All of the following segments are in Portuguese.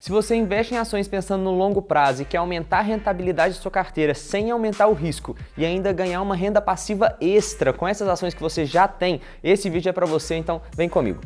Se você investe em ações pensando no longo prazo e quer aumentar a rentabilidade da sua carteira sem aumentar o risco e ainda ganhar uma renda passiva extra com essas ações que você já tem, esse vídeo é para você, então vem comigo.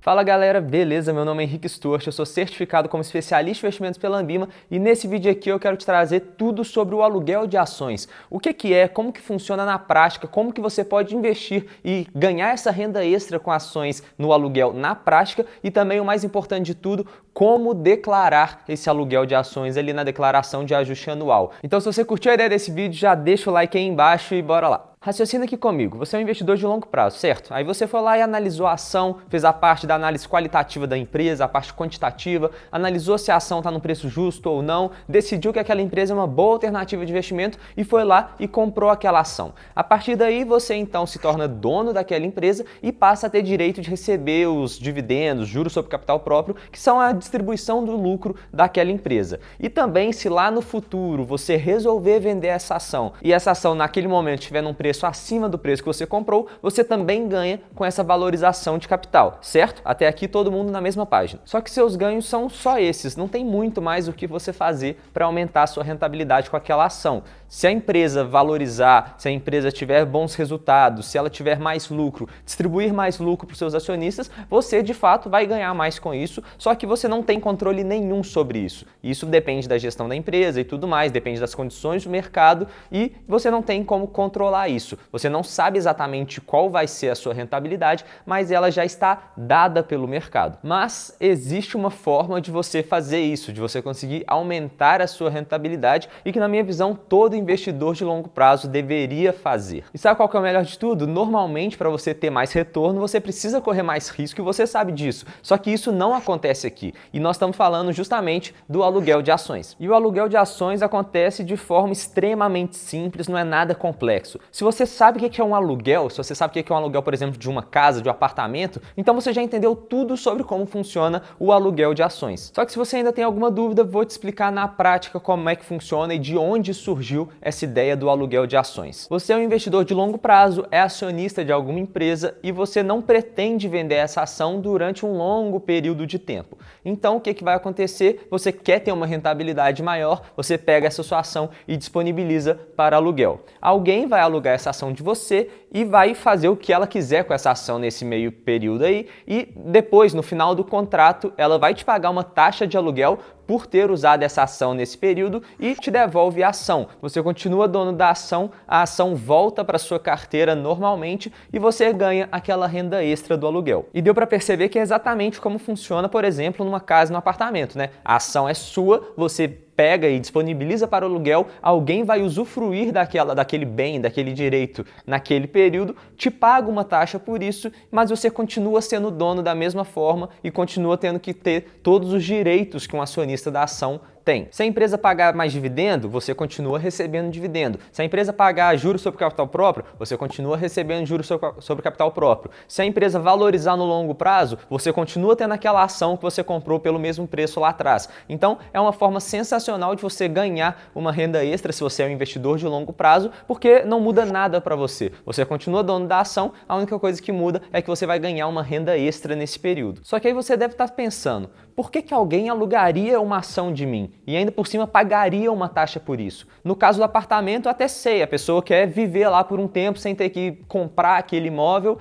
Fala galera, beleza? Meu nome é Henrique Stuart, eu sou certificado como especialista em investimentos pela Ambima e nesse vídeo aqui eu quero te trazer tudo sobre o aluguel de ações. O que é, como que funciona na prática, como que você pode investir e ganhar essa renda extra com ações no aluguel na prática e também o mais importante de tudo, como declarar esse aluguel de ações ali na declaração de ajuste anual. Então se você curtiu a ideia desse vídeo, já deixa o like aí embaixo e bora lá. Raciocina aqui comigo, você é um investidor de longo prazo, certo? Aí você foi lá e analisou a ação, fez a parte da análise qualitativa da empresa, a parte quantitativa, analisou se a ação está no preço justo ou não, decidiu que aquela empresa é uma boa alternativa de investimento e foi lá e comprou aquela ação. A partir daí você então se torna dono daquela empresa e passa a ter direito de receber os dividendos, juros sobre capital próprio, que são a distribuição do lucro daquela empresa. E também se lá no futuro você resolver vender essa ação e essa ação naquele momento estiver num preço acima do preço que você comprou, você também ganha com essa valorização de capital, certo? Até aqui todo mundo na mesma página. Só que seus ganhos são só esses, não tem muito mais o que você fazer para aumentar a sua rentabilidade com aquela ação. Se a empresa valorizar, se a empresa tiver bons resultados, se ela tiver mais lucro, distribuir mais lucro para os seus acionistas, você de fato vai ganhar mais com isso, só que você não tem controle nenhum sobre isso. Isso depende da gestão da empresa e tudo mais, depende das condições do mercado e você não tem como controlar isso. Você não sabe exatamente qual vai ser a sua rentabilidade, mas ela já está dada pelo mercado. Mas existe uma forma de você fazer isso, de você conseguir aumentar a sua rentabilidade e que, na minha visão, todo investidor de longo prazo deveria fazer. E sabe qual que é o melhor de tudo? Normalmente, para você ter mais retorno, você precisa correr mais risco e você sabe disso. Só que isso não acontece aqui. E nós estamos falando justamente do aluguel de ações. E o aluguel de ações acontece de forma extremamente simples, não é nada complexo. Se você sabe o que é um aluguel, se você sabe o que é um aluguel, por exemplo, de uma casa, de um apartamento, então você já entendeu tudo sobre como funciona o aluguel de ações. Só que se você ainda tem alguma dúvida, vou te explicar na prática como é que funciona e de onde surgiu essa ideia do aluguel de ações. Você é um investidor de longo prazo, é acionista de alguma empresa e você não pretende vender essa ação durante um longo período de tempo. Então, o que vai acontecer? Você quer ter uma rentabilidade maior, você pega essa sua ação e disponibiliza para aluguel. Alguém vai alugar essa ação de você e vai fazer o que ela quiser com essa ação nesse meio período aí e depois, no final do contrato, ela vai te pagar uma taxa de aluguel por ter usado essa ação nesse período e te devolve a ação. Você continua dono da ação, a ação volta para sua carteira normalmente e você ganha aquela renda extra do aluguel. E deu para perceber que é exatamente como funciona, por exemplo, numa casa, num apartamento, né? A ação é sua, você pega e disponibiliza para o aluguel, alguém vai usufruir daquele bem, daquele direito naquele período, te paga uma taxa por isso, mas você continua sendo dono da mesma forma e continua tendo que ter todos os direitos que um acionista da ação tem. Se a empresa pagar mais dividendo, você continua recebendo dividendo. Se a empresa pagar juros sobre capital próprio, você continua recebendo juros sobre capital próprio. Se a empresa valorizar no longo prazo, você continua tendo aquela ação que você comprou pelo mesmo preço lá atrás. Então, é uma forma sensacional de você ganhar uma renda extra se você é um investidor de longo prazo, porque não muda nada para você. Você continua dono da ação, a única coisa que muda é que você vai ganhar uma renda extra nesse período. Só que aí você deve estar pensando, por que alguém alugaria uma ação de mim? E ainda por cima pagaria uma taxa por isso. No caso do apartamento, eu até sei, a pessoa quer viver lá por um tempo sem ter que comprar aquele imóvel,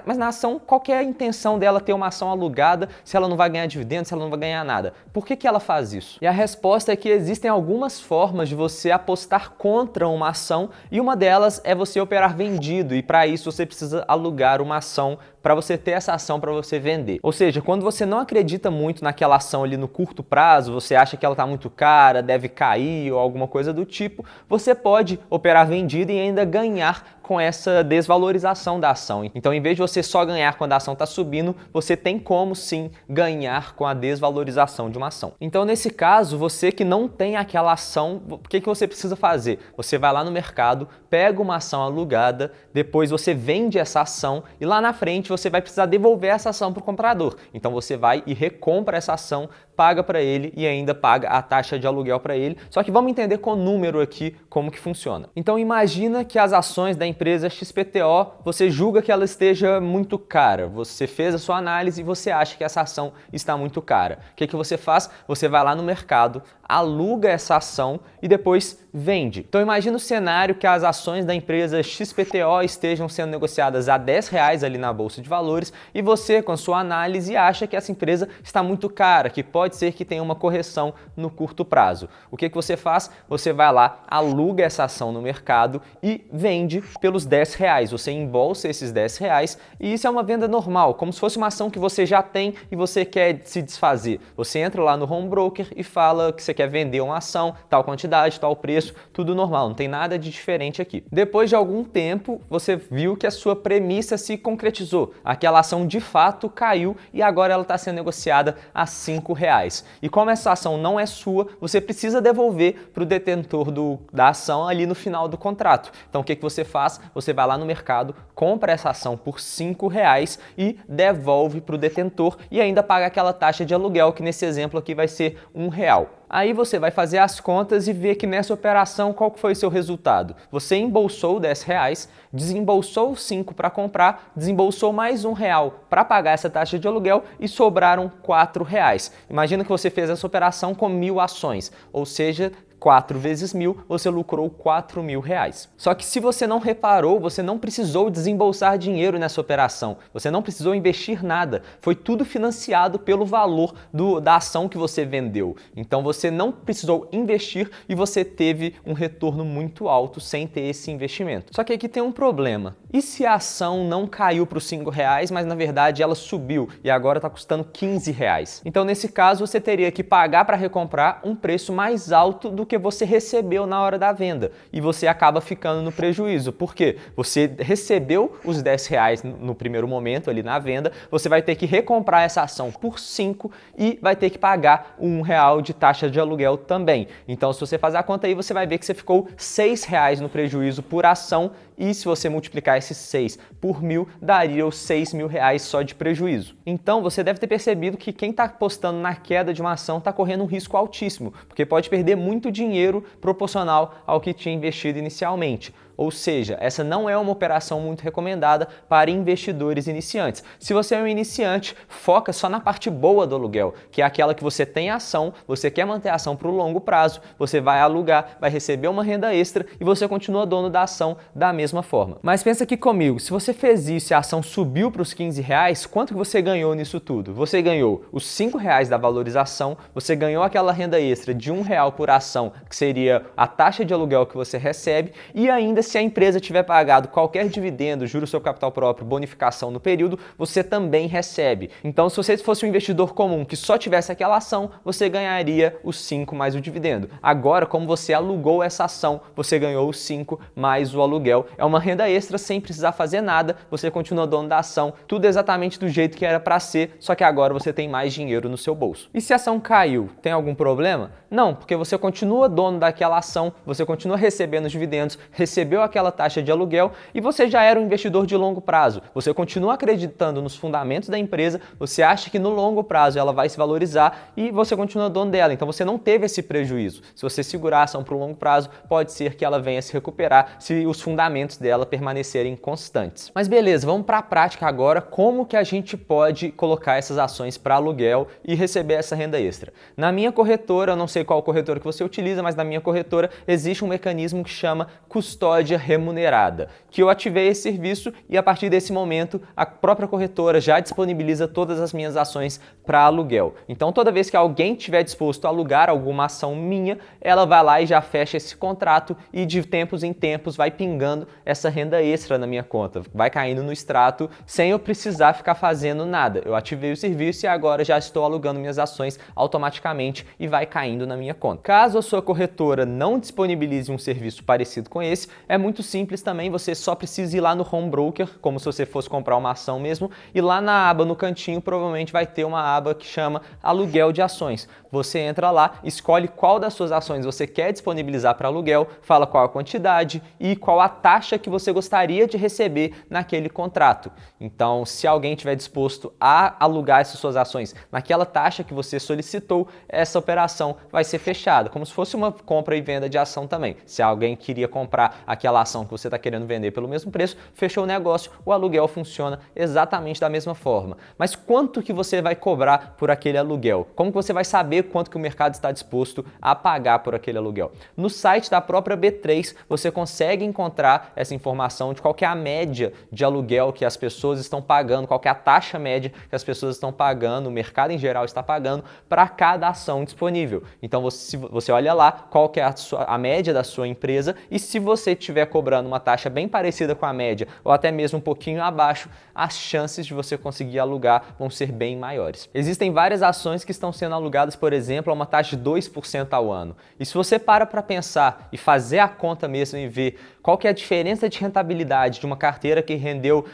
mas na ação, qual que é a intenção dela ter uma ação alugada se ela não vai ganhar dividendos, se ela não vai ganhar nada? Por que ela faz isso? E a resposta é que existem algumas formas de você apostar contra uma ação e uma delas é você operar vendido e para isso você precisa alugar uma ação para você ter essa ação para você vender. Ou seja, quando você não acredita muito naquela ação ali no curto prazo, você acha que ela está muito cara, deve cair ou alguma coisa do tipo, você pode operar vendido e ainda ganhar com essa desvalorização da ação. Então, em vez de você só ganhar quando a ação está subindo, você tem como sim ganhar com a desvalorização de uma ação. Então, nesse caso, você que não tem aquela ação, o que você precisa fazer? Você vai lá no mercado, pega uma ação alugada, depois você vende essa ação e lá na frente você vai precisar devolver essa ação para o comprador. Então, você vai e recompra essa ação, paga para ele e ainda paga a taxa de aluguel para ele. Só que vamos entender com o número aqui como que funciona. Então, imagina que as ações da empresa empresa XPTO, você julga que ela esteja muito cara. Você fez a sua análise e você acha que essa ação está muito cara. O que você faz? Você vai lá no mercado, aluga essa ação e depois vende. Então imagina o cenário que as ações da empresa XPTO estejam sendo negociadas a R$10 ali na Bolsa de Valores e você, com a sua análise, acha que essa empresa está muito cara, que pode ser que tenha uma correção no curto prazo. O que você faz? Você vai lá, aluga essa ação no mercado e vende pelos R$10. Você embolsa esses R$10 e isso é uma venda normal, como se fosse uma ação que você já tem e você quer se desfazer. Você entra lá no home broker e fala que você quer vender uma ação, tal quantidade, tal preço, tudo normal, não tem nada de diferente aqui. Depois de algum tempo, você viu que a sua premissa se concretizou. Aquela ação de fato caiu e agora ela está sendo negociada a R$5. E como essa ação não é sua, você precisa devolver para o detentor da ação ali no final do contrato. Então o que você faz? Você vai lá no mercado, compra essa ação por R$5 e devolve para o detentor e ainda paga aquela taxa de aluguel que nesse exemplo aqui vai ser R$1. Aí você vai fazer as contas e ver que nessa operação qual foi o seu resultado. Você embolsou R$10, desembolsou 5 para comprar, desembolsou mais R$1 para pagar essa taxa de aluguel e sobraram R$4. Imagina que você fez essa operação com 1.000 ações, ou seja, 4 vezes 1.000, você lucrou R$4.000. Só que se você não reparou, você não precisou desembolsar dinheiro nessa operação, você não precisou investir nada, foi tudo financiado pelo valor da ação que você vendeu. Então você não precisou investir e você teve um retorno muito alto sem ter esse investimento. Só que aqui tem um problema. E se a ação não caiu para os R$5, mas na verdade ela subiu e agora está custando R$15? Então nesse caso você teria que pagar para recomprar um preço mais alto do que você recebeu na hora da venda e você acaba ficando no prejuízo. Por quê? Você recebeu os R$10 no primeiro momento ali na venda, você vai ter que recomprar essa ação por 5 e vai ter que pagar R$1 de taxa de aluguel também. Então se você fazer a conta aí, você vai ver que você ficou R$6 no prejuízo por ação e se você multiplicar esses 6 por 1.000, daria os R$6.000 só de prejuízo. Então você deve ter percebido que quem está apostando na queda de uma ação está correndo um risco altíssimo, porque pode perder muito dinheiro proporcional ao que tinha investido inicialmente. Ou seja, essa não é uma operação muito recomendada para investidores iniciantes. Se você é um iniciante, foca só na parte boa do aluguel, que é aquela que você tem ação, você quer manter a ação para o longo prazo, você vai alugar, vai receber uma renda extra e você continua dono da ação da mesma forma. Mas pensa aqui comigo, se você fez isso e a ação subiu para os R$15, quanto que você ganhou nisso tudo? Você ganhou os R$5 da valorização, você ganhou aquela renda extra de R$1 por ação, que seria a taxa de aluguel que você recebe, e ainda se a empresa tiver pagado qualquer dividendo, juros sobre capital próprio, bonificação no período, você também recebe. Então, se você fosse um investidor comum que só tivesse aquela ação, você ganharia os 5 mais o dividendo. Agora, como você alugou essa ação, você ganhou os 5 mais o aluguel. É uma renda extra sem precisar fazer nada, você continua dono da ação, tudo exatamente do jeito que era para ser, só que agora você tem mais dinheiro no seu bolso. E se a ação caiu, tem algum problema? Não, porque você continua dono daquela ação, você continua recebendo os dividendos, recebeu aquela taxa de aluguel e você já era um investidor de longo prazo. Você continua acreditando nos fundamentos da empresa, você acha que no longo prazo ela vai se valorizar e você continua dono dela. Então você não teve esse prejuízo. Se você segurar a ação para o longo prazo, pode ser que ela venha se recuperar se os fundamentos dela permanecerem constantes. Mas beleza, vamos para a prática agora. Como que a gente pode colocar essas ações para aluguel e receber essa renda extra? Na minha corretora, eu não sei qual corretora que você utiliza, mas na minha corretora existe um mecanismo que chama custódia remunerada, que eu ativei esse serviço e a partir desse momento a própria corretora já disponibiliza todas as minhas ações para aluguel. Então toda vez que alguém estiver disposto a alugar alguma ação minha, ela vai lá e já fecha esse contrato e de tempos em tempos vai pingando essa renda extra na minha conta, vai caindo no extrato sem eu precisar ficar fazendo nada. Eu ativei o serviço e agora já estou alugando minhas ações automaticamente e vai caindo na minha conta. Caso a sua corretora não disponibilize um serviço parecido com esse, é muito simples também, você só precisa ir lá no home broker, como se você fosse comprar uma ação mesmo, e lá na aba no cantinho provavelmente vai ter uma aba que chama aluguel de ações. Você entra lá, escolhe qual das suas ações você quer disponibilizar para aluguel, fala qual a quantidade e qual a taxa que você gostaria de receber naquele contrato. Então, se alguém estiver disposto a alugar essas suas ações naquela taxa que você solicitou, essa operação vai ser fechada, como se fosse uma compra e venda de ação também. Se alguém queria comprar aquela ação que você está querendo vender pelo mesmo preço, fechou o negócio, o aluguel funciona exatamente da mesma forma. Mas quanto que você vai cobrar por aquele aluguel? Como que você vai saber quanto que o mercado está disposto a pagar por aquele aluguel? No site da própria B3, você consegue encontrar essa informação de qual que é a média de aluguel que as pessoas estão pagando, qual que é a taxa média que as pessoas estão pagando, o mercado em geral está pagando para cada ação disponível. Então você olha lá qual que é a média da sua empresa e se você estiver cobrando uma taxa bem parecida com a média ou até mesmo um pouquinho abaixo, as chances de você conseguir alugar vão ser bem maiores. Existem várias ações que estão sendo alugadas, por exemplo, a uma taxa de 2% ao ano. E se você para pensar e fazer a conta mesmo e ver qual que é a diferença de rentabilidade de uma carteira que rendeu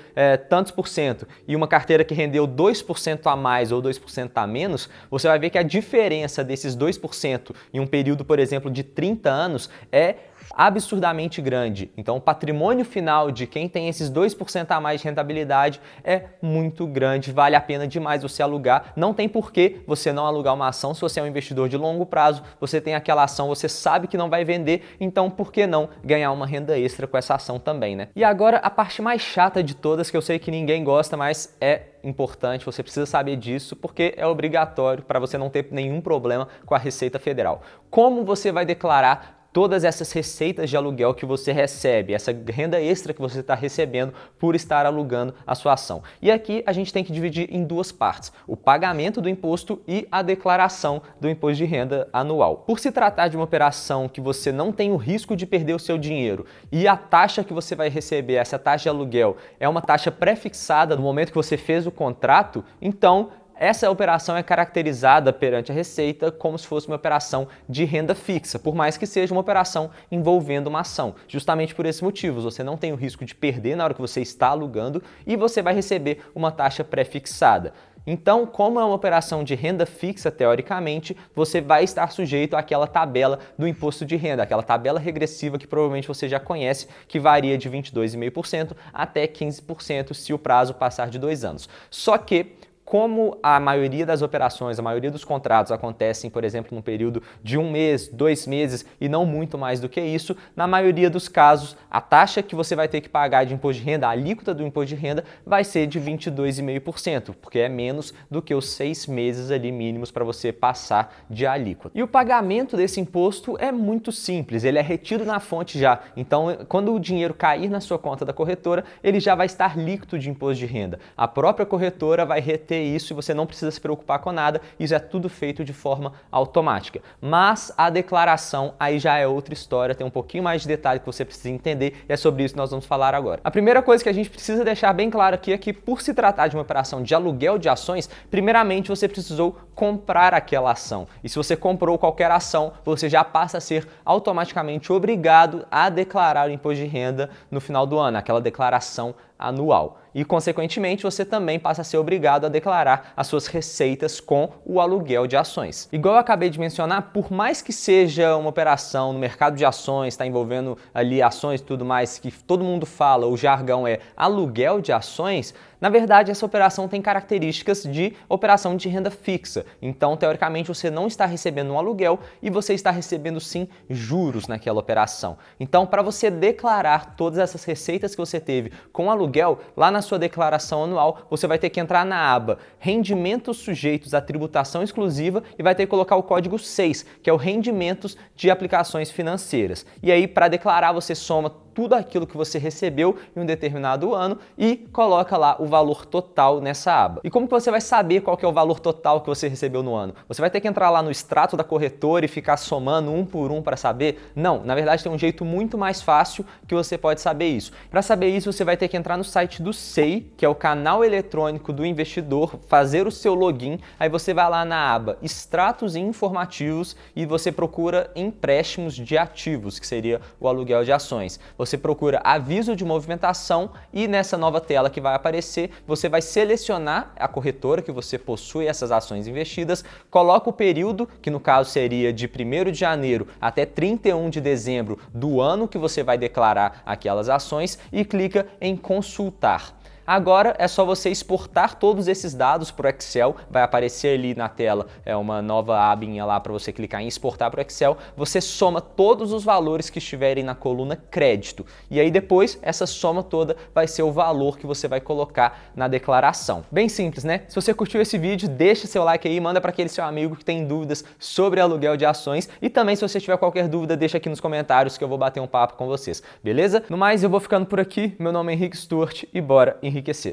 tantos por cento e uma carteira que rendeu 2% a mais ou 2% a menos, você vai ver que a diferença desses 2% em um período, por exemplo, de 30 anos é absurdamente grande. Então, o patrimônio final de quem tem esses 2% a mais de rentabilidade é muito grande, vale a pena demais você alugar. Não tem por que você não alugar uma ação se você é um investidor de longo prazo, você tem aquela ação, você sabe que não vai vender, então por que não ganhar uma renda extra com essa ação também, né? E agora, a parte mais chata de todas, que eu sei que ninguém gosta, mas é importante, você precisa saber disso porque é obrigatório para você não ter nenhum problema com a Receita Federal. Como você vai declarar todas essas receitas de aluguel que você recebe, essa renda extra que você está recebendo por estar alugando a sua ação? E aqui a gente tem que dividir em duas partes, o pagamento do imposto e a declaração do imposto de renda anual. Por se tratar de uma operação que você não tem o risco de perder o seu dinheiro e a taxa que você vai receber, essa taxa de aluguel, é uma taxa pré-fixada no momento que você fez o contrato, então essa operação é caracterizada perante a Receita como se fosse uma operação de renda fixa, por mais que seja uma operação envolvendo uma ação. Justamente por esses motivos, você não tem o risco de perder na hora que você está alugando e você vai receber uma taxa pré-fixada. Então, como é uma operação de renda fixa, teoricamente, você vai estar sujeito àquela tabela do imposto de renda, aquela tabela regressiva que provavelmente você já conhece, que varia de 22,5% até 15% se o prazo passar de 2 anos. Só que, como a maioria das operações, a maioria dos contratos acontecem, por exemplo, num período de 1 mês, 2 meses e não muito mais do que isso, na maioria dos casos, a taxa que você vai ter que pagar de imposto de renda, a alíquota do imposto de renda, vai ser de 22,5%, porque é menos do que os 6 meses ali mínimos para você passar de alíquota. E o pagamento desse imposto é muito simples, ele é retido na fonte já. Então, quando o dinheiro cair na sua conta da corretora, ele já vai estar líquido de imposto de renda. A própria corretora vai reter isso e você não precisa se preocupar com nada, isso é tudo feito de forma automática. Mas a declaração aí já é outra história, tem um pouquinho mais de detalhe que você precisa entender e é sobre isso que nós vamos falar agora. A primeira coisa que a gente precisa deixar bem claro aqui é que, por se tratar de uma operação de aluguel de ações, primeiramente você precisou comprar aquela ação. E se você comprou qualquer ação, você já passa a ser automaticamente obrigado a declarar o imposto de renda no final do ano, aquela declaração anual. E, consequentemente, você também passa a ser obrigado a declarar as suas receitas com o aluguel de ações. Igual eu acabei de mencionar, por mais que seja uma operação no mercado de ações, está envolvendo ali ações e tudo mais, que todo mundo fala, o jargão é aluguel de ações, na verdade, essa operação tem características de operação de renda fixa. Então, teoricamente, você não está recebendo um aluguel e você está recebendo, sim, juros naquela operação. Então, para você declarar todas essas receitas que você teve com aluguel, lá na sua declaração anual, você vai ter que entrar na aba Rendimentos sujeitos à tributação exclusiva e vai ter que colocar o código 6, que é o Rendimentos de aplicações financeiras. E aí, para declarar, você soma tudo aquilo que você recebeu em um determinado ano e coloca lá o valor total nessa aba. E como que você vai saber qual que é o valor total que você recebeu no ano? Você vai ter que entrar lá no extrato da corretora e ficar somando um por um para saber? Não, na verdade tem um jeito muito mais fácil que você pode saber isso. Para saber isso, você vai ter que entrar no site do SEI, que é o canal eletrônico do investidor, fazer o seu login, aí você vai lá na aba Extratos e Informativos e você procura empréstimos de ativos, que seria o aluguel de ações. Você procura aviso de movimentação e nessa nova tela que vai aparecer, você vai selecionar a corretora que você possui essas ações investidas, coloca o período, que no caso seria de 1º de janeiro até 31 de dezembro do ano que você vai declarar aquelas ações e clica em consultar. Agora é só você exportar todos esses dados para o Excel, vai aparecer ali na tela uma nova abinha lá para você clicar em exportar para o Excel, você soma todos os valores que estiverem na coluna crédito e aí depois essa soma toda vai ser o valor que você vai colocar na declaração. Bem simples, né? Se você curtiu esse vídeo, deixa seu like aí, manda para aquele seu amigo que tem dúvidas sobre aluguel de ações e também se você tiver qualquer dúvida, deixa aqui nos comentários que eu vou bater um papo com vocês, beleza? No mais, eu vou ficando por aqui, meu nome é Henrique Stewart e bora enriquecer!